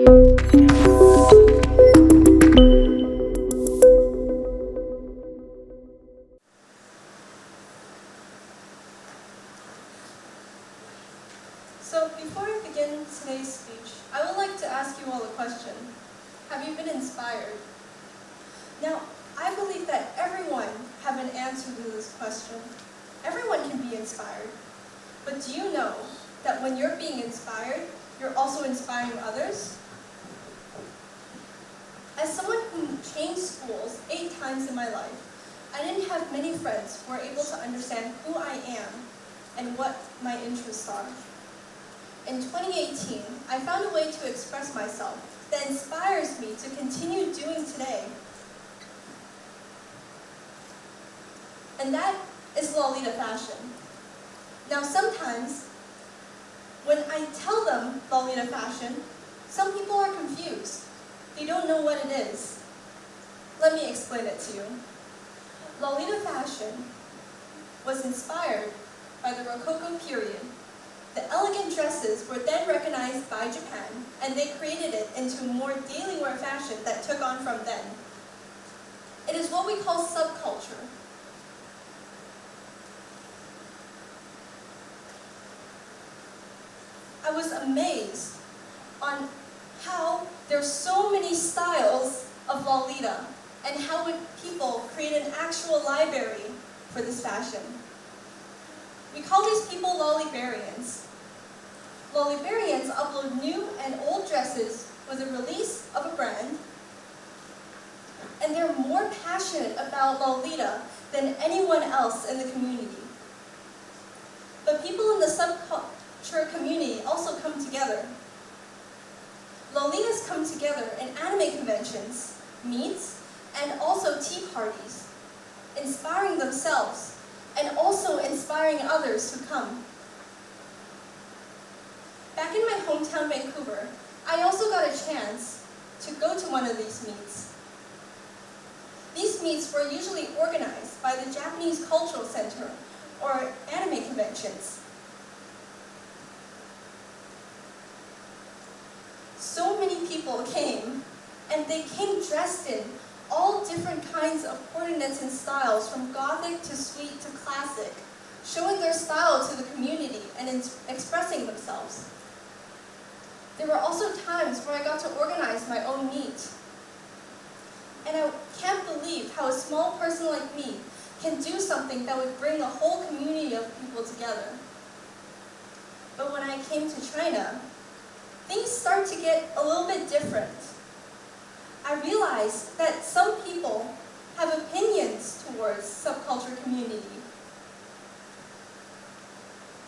So before I begin today's speech, I would like to ask you all a question. Have you been inspired? Now, I believe that everyone have an answer to this question. Everyone can be inspired. But do you know that when you're being inspired, you're also inspiring others? As someone who changed schools 8 times in my life, I didn't have many friends who were able to understand who I am and what my interests are. In 2018, I found a way to express myself that inspires me to continue doing today. And that is Lolita fashion. Now sometimes, when I tell them Lolita fashion, some people are confused. They don't know what it is. Let me explain it to you. Lolita fashion was inspired by the Rococo period. The elegant dresses were then recognized by Japan, and they created it into more daily wear fashion that took on from then. It is what we call subculture. I was amazed on how there's so many styles of Lolita and how people create an actual library for this fashion. We call these people Lolibarians. Lolibarians upload new and old dresses with the release of a brand, and they're more passionate about Lolita than anyone else in the community. But people in the subculture community also come together. Lolitas come together in anime conventions, meets, and also tea parties, inspiring themselves and also inspiring others who come. Back in my hometown, Vancouver, I also got a chance to go to one of these meets. These meets were usually organized by the Japanese Cultural Center or anime conventions. So many people came, and they came dressed in all different kinds of coordinates and styles, from gothic to sweet to classic, showing their style to the community and expressing themselves. There were also times where I got to organize my own meet. And I can't believe how a small person like me can do something that would bring a whole community of people together. But when I came to China, things start to get a little bit different. I realized that some people have opinions towards subculture community.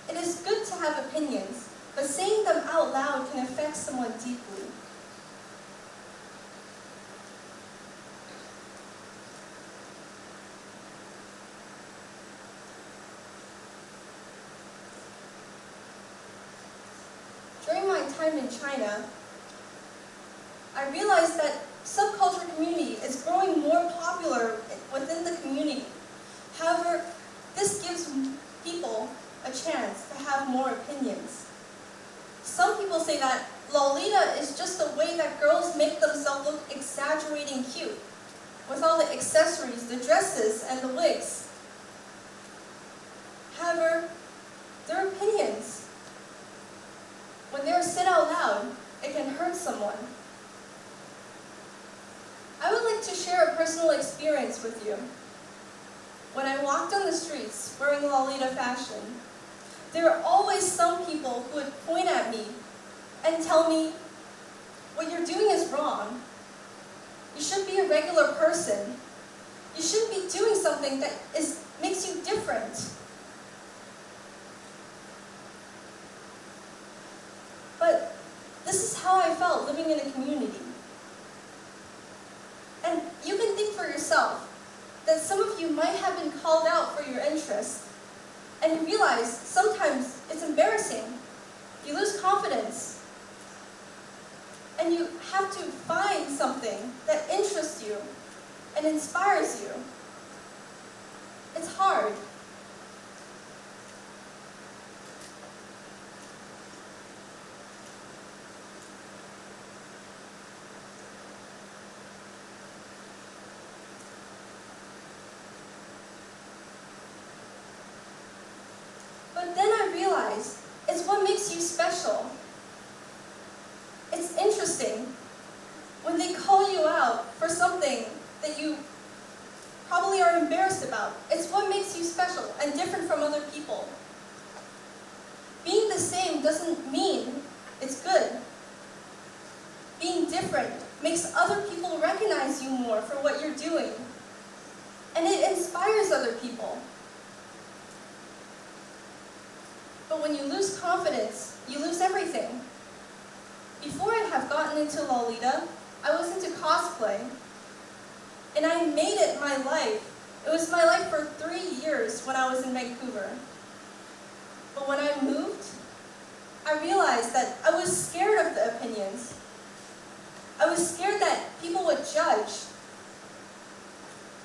It is good to have opinions, but saying them out loud can affect someone deeply. During my time in China, I realized that subculture community is growing more popular within the community. However, this gives people a chance to have more opinions. Some people say that Lolita is just the way that girls make themselves look exaggerating cute, with all the accessories, the dresses, and the wigs. However, their opinions, when they're said out loud, it can hurt someone. I would like to share a personal experience with you. When I walked on the streets wearing Lolita fashion, there were always some people who would point at me and tell me, "What you're doing is wrong. You should be a regular person. You shouldn't be doing something that makes you different." But this is how I felt living in a community. And you can think for yourself that some of you might have been called out for your interests, and you realize sometimes it's embarrassing. You lose confidence. And you have to find something that interests you and inspires you. It's hard. what makes you special. It's interesting. When they call you out for something that you probably are embarrassed about, it's what makes you special and different from other people. Being the same doesn't mean it's good. Being different makes other people recognize you more for what you're doing. And it inspires other people. But when you lose confidence, you lose everything. Before I have gotten into Lolita, I was into cosplay. And I made it my life. It was my life for 3 years when I was in Vancouver. But when I moved, I realized that I was scared of the opinions. I was scared that people would judge.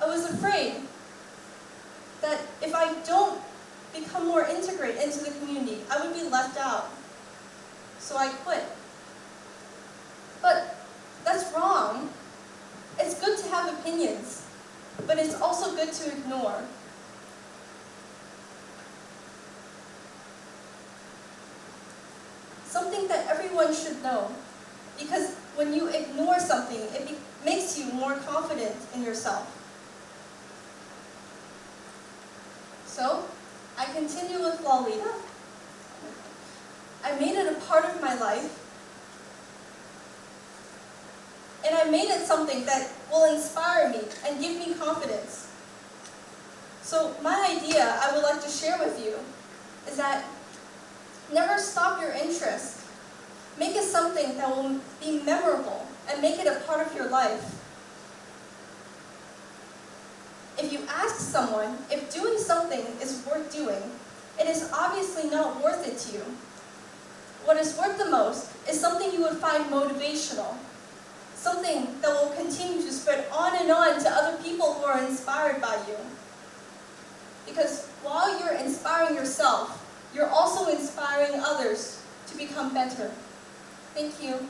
I was afraid that if I don't become more integrated into the community, I would be left out. So I quit. But that's wrong. It's good to have opinions, but it's also good to ignore. Something that everyone should know, because when you ignore something, it makes you more confident in yourself. So, I continue with Lolita. I made it a part of my life, and I made it something that will inspire me and give me confidence. So my idea I would like to share with you is that never stop your interest. Make it something that will be memorable and make it a part of your life. If you ask someone if doing something is worth doing, it is obviously not worth it to you. What is worth the most is something you would find motivational, something that will continue to spread on and on to other people who are inspired by you. Because while you're inspiring yourself, you're also inspiring others to become better. Thank you.